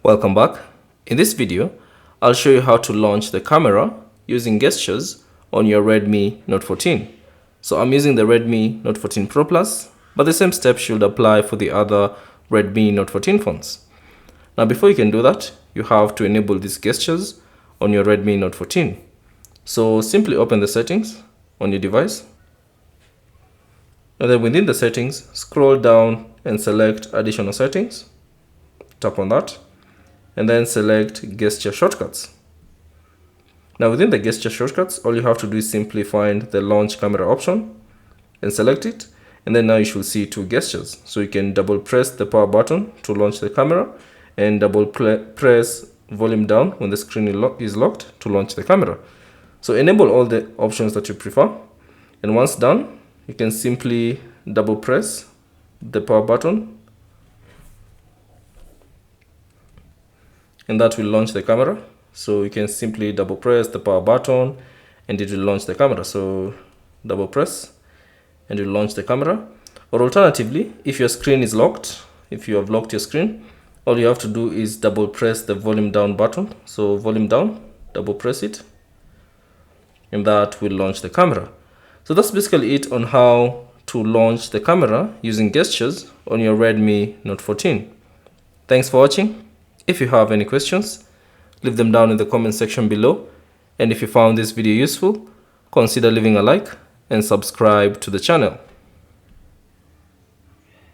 Welcome back. In this video, I'll show you how to launch the camera using gestures on your Redmi Note 14. So I'm using the Redmi Note 14 Pro Plus, but the same steps should apply for the other Redmi Note 14 phones. Now before you can do that, you have to enable these gestures on your Redmi Note 14. So simply open the settings on your device. And then within the settings, scroll down and select additional settings. Tap on that. And then select gesture shortcuts. Now within the gesture shortcuts, all you have to do is simply find the launch camera option and select it. And then now you should see two gestures. So you can double press the power button to launch the camera and double press volume down when the screen is locked to launch the camera. So enable all the options that you prefer. And once done, you can simply double press the power button and that will launch the camera. So you can simply double press the power button and it will launch the camera. So double press and it will launch the camera. Or alternatively, if your screen is locked, if you have locked your screen, all you have to do is double press the volume down button. So volume down, double press it, and that will launch the camera. So that's basically it on how to launch the camera using gestures on your Redmi Note 14. Thanks for watching. If you have any questions, leave them down in the comment section below. And if you found this video useful, consider leaving a like and subscribe to the channel.